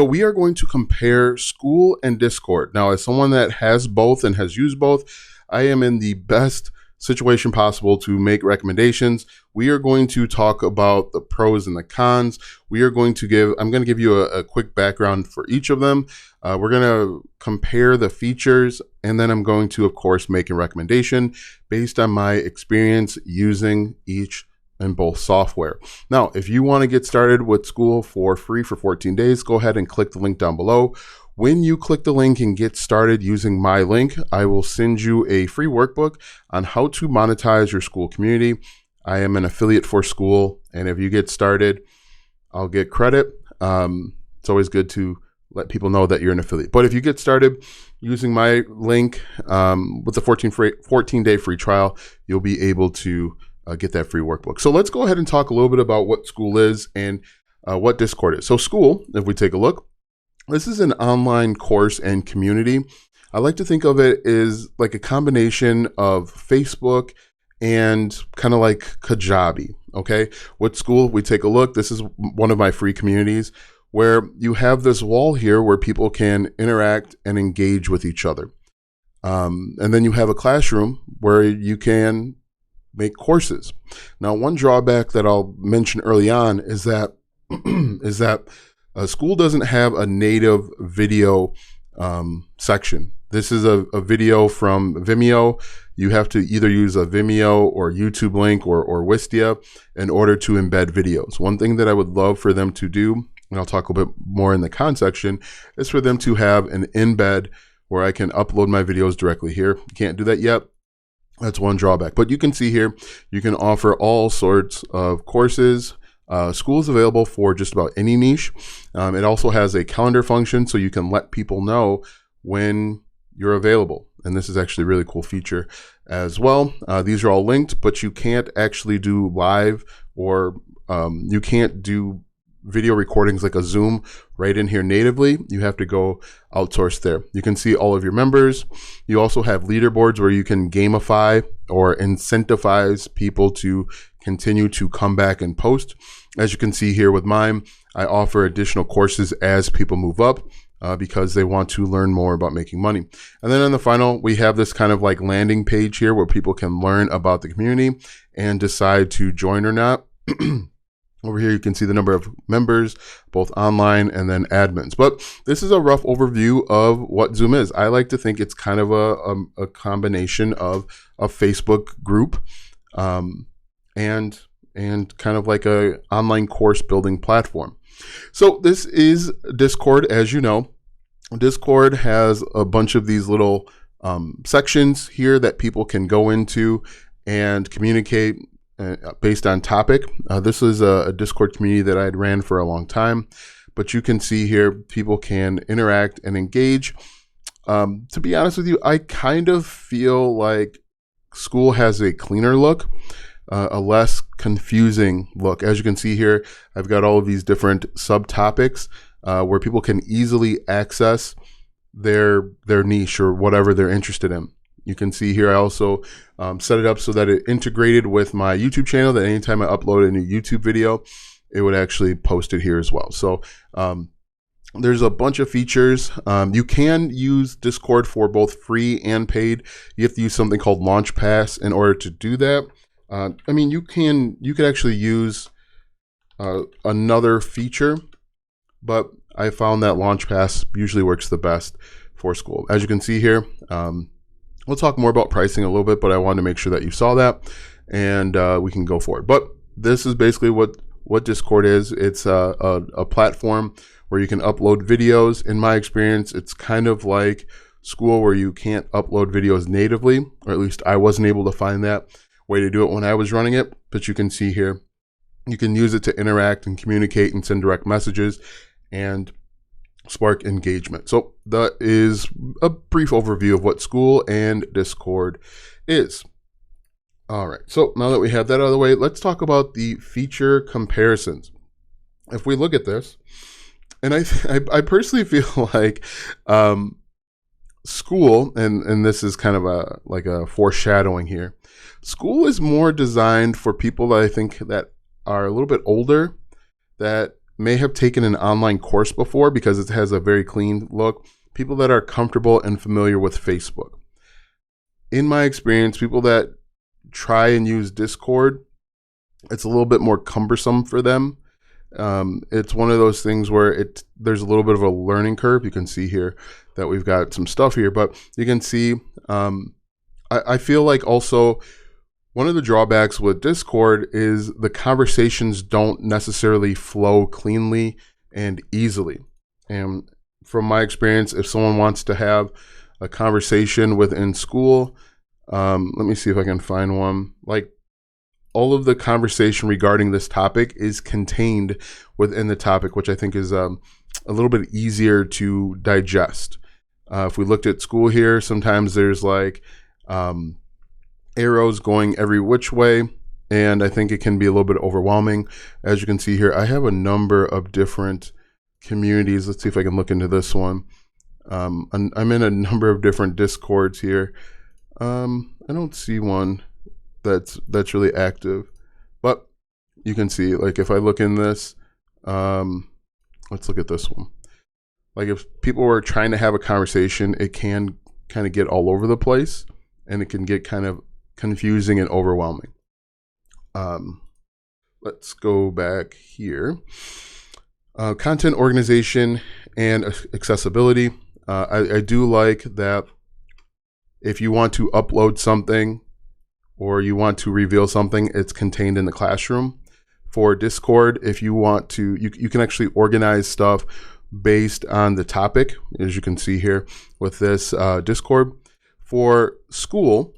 We are going to compare Skool and Discord. Now, as someone that has both and has used both, I am in the best situation possible to make recommendations. We are going to talk about the pros and the cons. I'm going to give you a quick background for each of them. We're going to compare the features, and then I'm going to, of course, make a recommendation based on my experience using each and both software. Now, if you want to get started with Skool for free for 14 days, go ahead and click the link down below. When you click the link and get started using my link, I will send you a free workbook on how to monetize your Skool community. I am an affiliate for Skool, and if you get started, I'll get credit. It's always good to let people know that you're an affiliate. But if you get started using my link with the 14-day free trial, you'll be able to get that free workbook. So let's go ahead and talk a little bit about what Skool is and what Discord is. So Skool, if we take a look, this is an online course and community. I like to think of it as like a combination of Facebook and kind of like Kajabi. Okay, with Skool, we take a look. This is one of my free communities where you have this wall here where people can interact and engage with each other. And then you have a classroom where you can make courses. Now, one drawback that I'll mention early on is that Skool doesn't have a native video section. This is a video from Vimeo. You have to either use a Vimeo or YouTube link or Wistia in order to embed videos. One thing that I would love for them to do, and I'll talk a bit more in the con section, is for them to have an embed where I can upload my videos directly here. You can't do that yet. That's one drawback, but you can see here, you can offer all sorts of courses. Skool is available for just about any niche. It also has a calendar function, so you can let people know when you're available. And this is actually a really cool feature as well. These are all linked, but you can't actually do live or you can't do video recordings like a Zoom right in here natively. You have to go outsource there. You can see all of your members. You also have leaderboards where you can gamify or incentivize people to continue to come back and post. As you can see here with mine, I offer additional courses as people move up because they want to learn more about making money. And then in the final, we have this kind of like landing page here where people can learn about the community and decide to join or not. Over here, you can see the number of members, both online and then admins. But this is a rough overview of what Zoom is. I like to think it's kind of a combination of a Facebook group and kind of like a online course building platform. So this is Discord, as you know. Discord has a bunch of these little sections here that people can go into and communicate based on topic. This is a Discord community that I had ran for a long time, but you can see here people can interact and engage. To be honest with you, I kind of feel like Skool has a cleaner look, a less confusing look. As you can see here, I've got all of these different subtopics where people can easily access their niche or whatever they're interested in. You can see here I also set it up so that it integrated with my YouTube channel, that anytime I upload a new YouTube video, it would actually post it here as well. So there's a bunch of features. You can use Discord for both free and paid. You have to use something called Launch Pass in order to do that. I mean, you could actually use another feature, but I found that Launch Pass usually works the best for Skool. As you can see here, we'll talk more about pricing a little bit, but I wanted to make sure that you saw that, and we can go forward. But this is basically what Discord is. It's a platform where you can upload videos. In my experience, it's kind of like Skool where you can't upload videos natively, or at least I wasn't able to find that way to do it when I was running it. But you can see here, you can use it to interact and communicate and send direct messages and spark engagement. So that is a brief overview of what Skool and Discord is. All right, so now that we have that out of the way, let's talk about the feature comparisons. If we look at this, and I personally feel like Skool, and this is kind of a foreshadowing here, Skool is more designed for people that I think that are a little bit older, that may have taken an online course before because it has a very clean look. People that are comfortable and familiar with Facebook. In my experience, people that try and use Discord, it's a little bit more cumbersome for them. It's one of those things where there's a little bit of a learning curve. You can see here that we've got some stuff here, but you can see, I feel like also one of the drawbacks with Discord is the conversations don't necessarily flow cleanly and easily. And from my experience, if someone wants to have a conversation within Skool, let me see if I can find one. Like, all of the conversation regarding this topic is contained within the topic, which I think is a little bit easier to digest. If we looked at Skool here, sometimes there's like arrows going every which way, and I think it can be a little bit overwhelming. As you can see here, I have a number of different communities. Let's see if I can look into this one. I'm in a number of different Discords here. I don't see one that's really active, but you can see, like, if I look in this, let's look at this one. Like, if people were trying to have a conversation, it can kind of get all over the place, and it can get kind of confusing and overwhelming. Let's go back here. Content organization and accessibility. I do like that if you want to upload something or you want to reveal something, it's contained in the classroom. For Discord, if you want to, you can actually organize stuff based on the topic, as you can see here with this Discord. For Skool,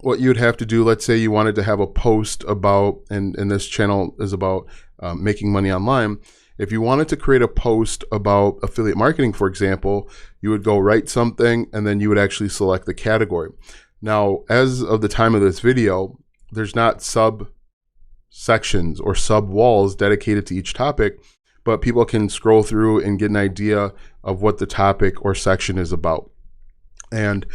what you'd have to do, let's say you wanted to have a post about, and this channel is about making money online. If you wanted to create a post about affiliate marketing, for example, you would go write something and then you would actually select the category. Now, as of the time of this video, there's not sub sections or sub walls dedicated to each topic, but people can scroll through and get an idea of what the topic or section is about. And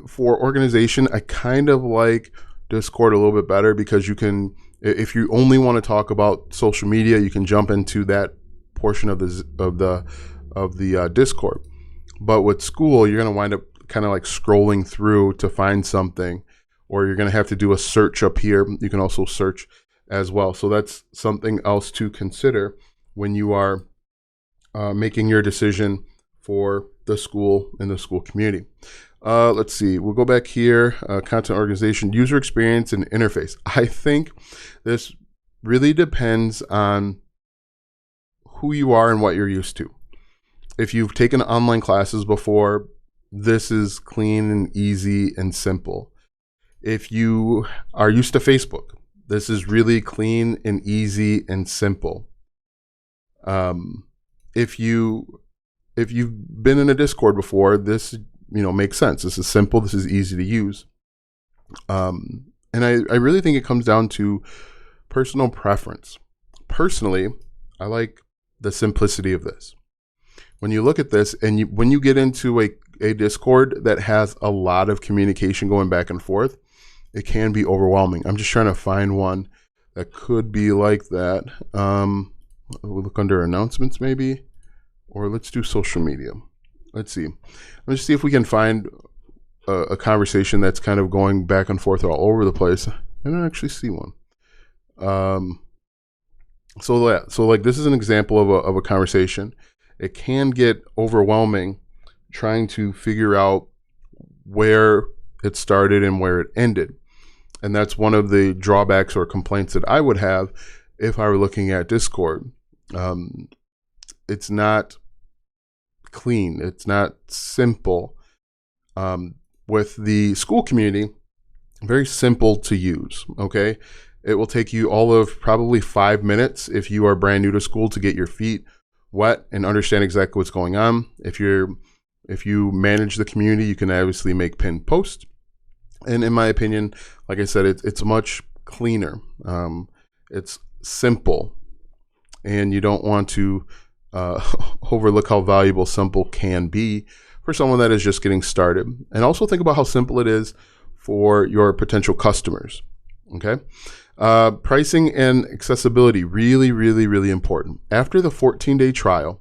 for organization, I kind of like Discord a little bit better because you can, if you only want to talk about social media, you can jump into that portion of the Discord. But with Skool, you're going to wind up kind of like scrolling through to find something, or you're going to have to do a search up here. You can also search as well. So that's something else to consider when you are making your decision for the Skool and the Skool community. Let's see, we'll go back here, content organization, user experience, and interface. I think this really depends on who you are and what you're used to. If you've taken online classes before, this is clean and easy and simple. If you are used to Facebook, this is really clean and easy and simple. If you've been in a Discord before, this makes sense. This is simple. This is easy to use. And I really think it comes down to personal preference. Personally, I like the simplicity of this. When you look at this and when you get into a Discord that has a lot of communication going back and forth, it can be overwhelming. I'm just trying to find one that could be like that. We'll look under announcements maybe, or let's do social media. Let's see. Let's see if we can find a conversation that's kind of going back and forth all over the place. I don't actually see one. So like this is an example of a conversation. It can get overwhelming trying to figure out where it started and where it ended. And that's one of the drawbacks or complaints that I would have if I were looking at Discord. It's not clean. It's not simple. With the Skool community, very simple to use, okay? It will take you all of probably 5 minutes if you are brand new to Skool to get your feet wet and understand exactly what's going on. If you manage the community, you can obviously make pinned posts. And in my opinion, like I said, it's much cleaner. It's simple, and you don't want to overlook how valuable simple can be for someone that is just getting started. And also think about how simple it is for your potential customers. Okay. Pricing and accessibility, really, really, really important. After the 14-day trial,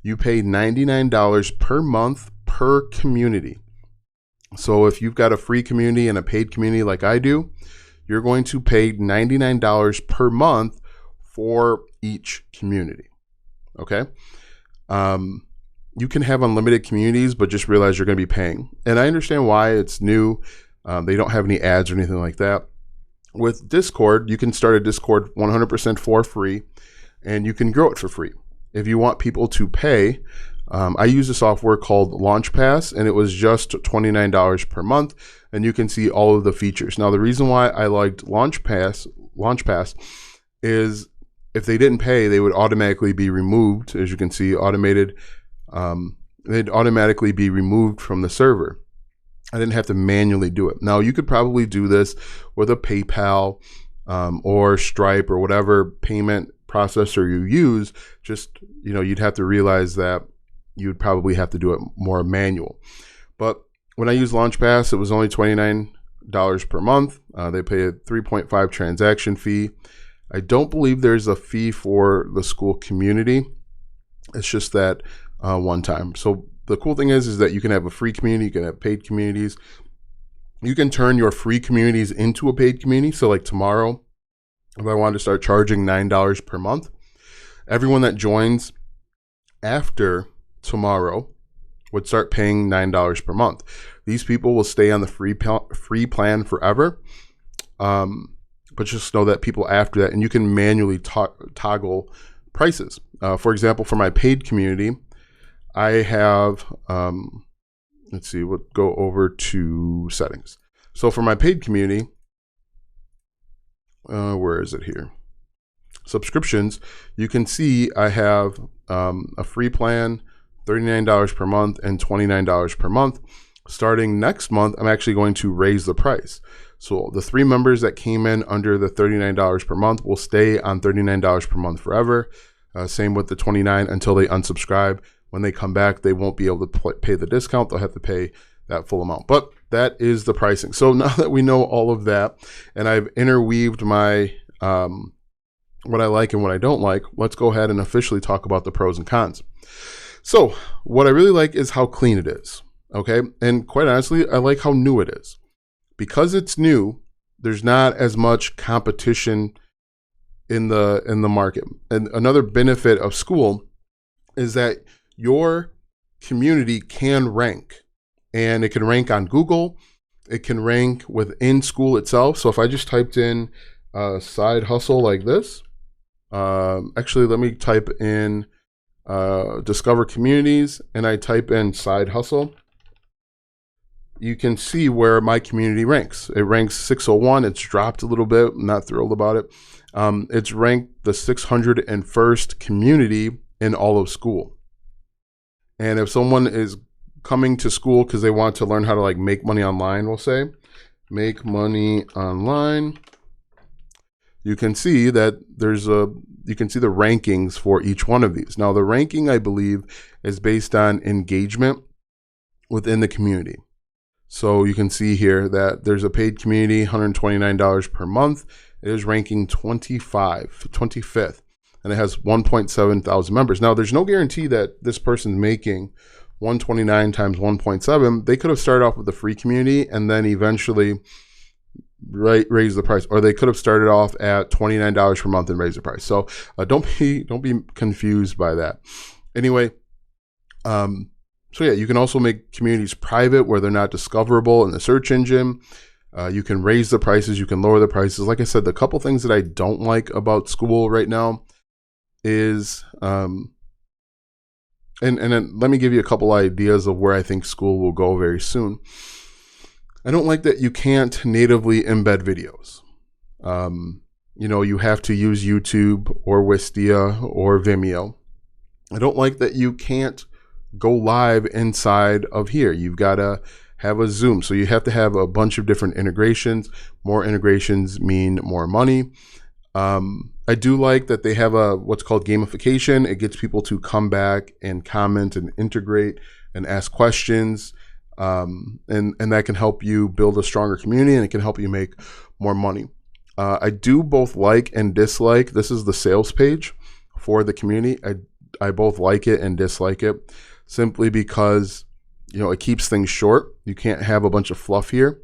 you pay $99 per month per community. So if you've got a free community and a paid community like I do, you're going to pay $99 per month for each community. Okay. You can have unlimited communities, but just realize you're going to be paying. And I understand why. It's new. They don't have any ads or anything like that. With Discord, you can start a Discord 100% for free, and you can grow it for free. If you want people to pay, I use a software called LaunchPass, and it was just $29 per month, and you can see all of the features. Now, the reason why I liked LaunchPass is if they didn't pay, they would automatically be removed. As you can see, they'd automatically be removed from the server. I didn't have to manually do it. Now, you could probably do this with a PayPal or Stripe or whatever payment processor you use. Just, you'd have to realize that you'd probably have to do it more manual. But when I used LaunchPass, it was only $29 per month. They pay a 3.5 transaction fee. I don't believe there's a fee for the Skool community. It's just that one time. So the cool thing is that you can have a free community, you can have paid communities. You can turn your free communities into a paid community. So like tomorrow, if I wanted to start charging $9 per month, everyone that joins after tomorrow would start paying $9 per month. These people will stay on the free plan forever. But just know that people after that, and you can manually toggle prices. For example, for my paid community, I have, let's see, we'll go over to settings. So for my paid community, where is it here? Subscriptions, you can see I have a free plan, $39 per month and $29 per month. Starting next month, I'm actually going to raise the price. So the 3 members that came in under the $39 per month will stay on $39 per month forever. Same with the $29 until they unsubscribe. When they come back, they won't be able to pay the discount. They'll have to pay that full amount. But that is the pricing. So now that we know all of that, and I've interweaved my what I like and what I don't like, let's go ahead and officially talk about the pros and cons. So what I really like is how clean it is. Okay. And quite honestly, I like how new it is. Because it's new, there's not as much competition in the market. And another benefit of Skool is that your community can rank, and it can rank on Google. It can rank within Skool itself. So if I just typed in side hustle like this, actually, let me type in discover communities, and I type in side hustle. You can see where my community ranks. It ranks 601. It's dropped a little bit. I'm not thrilled about it. It's ranked the 601st community in all of Skool. And if someone is coming to Skool because they want to learn how to like make money online, we'll say, make money online, you can see that you can see the rankings for each one of these. Now the ranking, I believe, is based on engagement within the community. So you can see here that there's a paid community, $129 per month. It is ranking 25th, and it has 1.7 thousand members. Now, there's no guarantee that this person's making 129 times 1.7. They could have started off with a free community and then eventually raise the price, or they could have started off at $29 per month and raise the price. So don't be confused by that. Anyway, so yeah, you can also make communities private where they're not discoverable in the search engine. You can raise the prices, you can lower the prices. Like I said, the couple things that I don't like about Skool right now is, and then let me give you a couple ideas of where I think Skool will go very soon. I don't like that you can't natively embed videos. You have to use YouTube or Wistia or Vimeo. I don't like that you can't go live inside of here. You've got to have a Zoom. So you have to have a bunch of different integrations. More integrations mean more money. I do like that they have what's called gamification. It gets people to come back and comment and integrate and ask questions. And that can help you build a stronger community, and it can help you make more money. I do both like and dislike. This is the sales page for the community. I both like it and dislike it simply because, it keeps things short. You can't have a bunch of fluff here,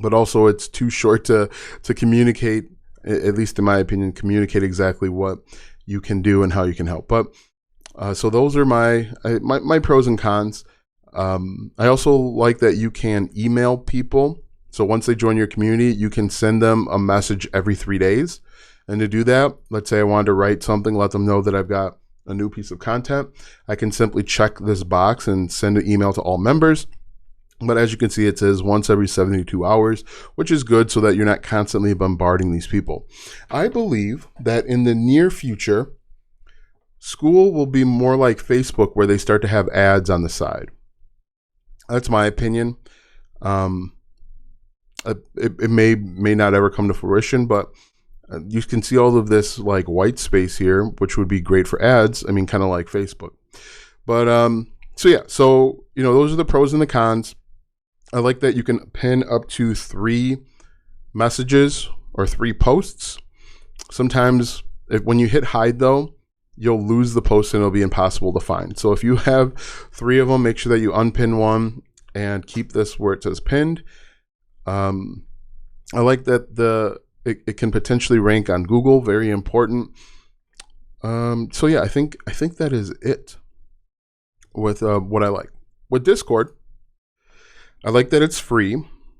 but also it's too short to communicate, at least in my opinion, communicate exactly what you can do and how you can help. But so those are my pros and cons. I also like that you can email people. So once they join your community, you can send them a message every 3 days. And to do that, let's say I wanted to write something, let them know that I've got a new piece of content. I can simply check this box and send an email to all members. But as you can see, it says once every 72 hours, which is good so that you're not constantly bombarding these people. I believe that in the near future, Skool will be more like Facebook, where they start to have ads on the side. That's my opinion. It may not ever come to fruition, but you can see all of this like white space here, which would be great for ads. I mean, kind of like Facebook. But so those are the pros and the cons. I like that you can pin up to 3 messages or 3 posts. Sometimes when you hit hide though, you'll lose the post and it'll be impossible to find. So if you have 3 of them, make sure that you unpin one and keep this where it says pinned. I like that it can potentially rank on Google, very important. So yeah, I think that is it with what I like. With Discord, I like that it's free.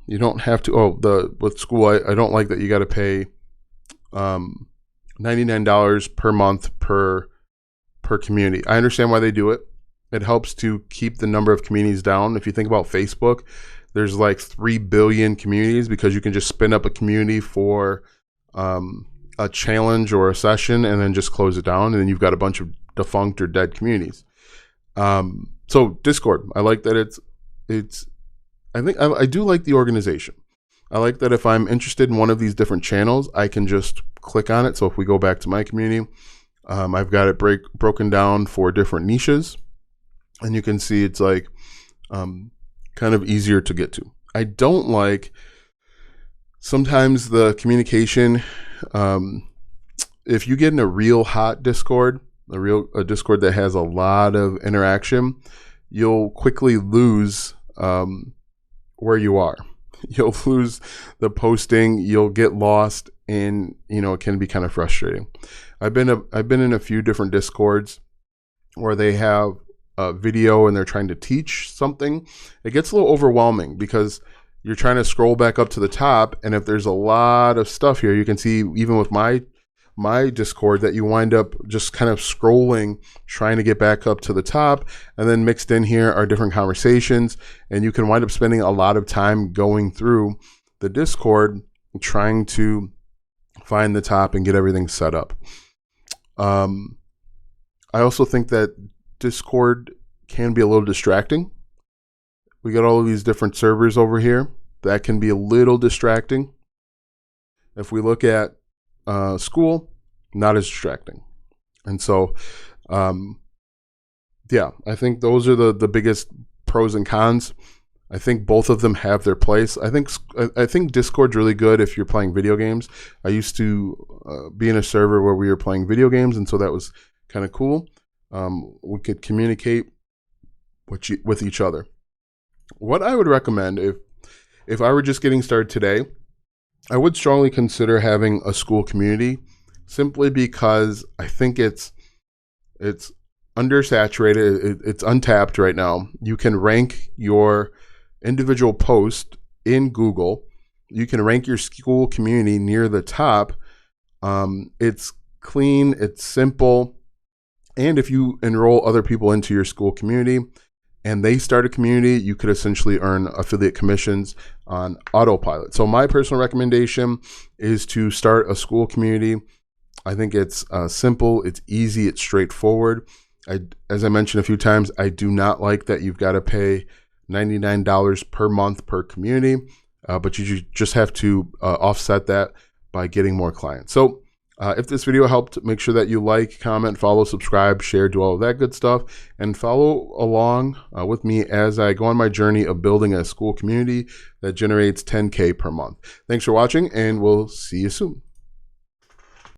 You don't have to. With Skool, I don't like that you got to pay $99 per month per community. I understand why they do it. It helps to keep the number of communities down. If you think about Facebook, there's like 3 billion communities because you can just spin up a community for a challenge or a session and then just close it down, and then you've got a bunch of defunct or dead communities. So Discord, I like that it's. I do like the organization. I like that if I'm interested in one of these different channels, I can just click on it. So if we go back to my community, I've got it broken down for different niches, and you can see it's like kind of easier to get to. I don't like sometimes the communication. If you get in a real hot Discord, a Discord that has a lot of interaction, you'll quickly lose where you are. You'll lose the posting. You'll get lost, and it can be kind of frustrating. I've been in a few different Discords where they have a video and they're trying to teach something. It gets a little overwhelming because you're trying to scroll back up to the top, and if there's a lot of stuff here, you can see even with my Discord that you wind up just kind of scrolling, trying to get back up to the top, and then mixed in here are different conversations, and you can wind up spending a lot of time going through the Discord trying to find the top and get everything set up. I also think that Discord can be a little distracting. We got all of these different servers over here. That can be a little distracting. If we look at Skool, not as distracting. And so, yeah, I think those are the biggest pros and cons. I think both of them have their place. I think Discord's really good if you're playing video games. I used to be in a server where we were playing video games, and so that was kind of cool. We could communicate with each other. What I would recommend if I were just getting started today, I would strongly consider having a Skool community, simply because I think it's undersaturated. It's untapped right now. You can rank your individual post in Google. You can rank your Skool community near the top. It's clean. It's simple. And if you enroll other people into your Skool community and they start a community, you could essentially earn affiliate commissions on autopilot. So my personal recommendation is to start a Skool community. I think it's simple, it's easy, it's straightforward. As I mentioned a few times, I do not like that you've got to pay $99 per month per community, but you just have to offset that by getting more clients. So If this video helped, make sure that you like, comment, follow, subscribe, share, do all of that good stuff, and follow along with me as I go on my journey of building a Skool community that generates $10K per month. Thanks for watching, and we'll see you soon.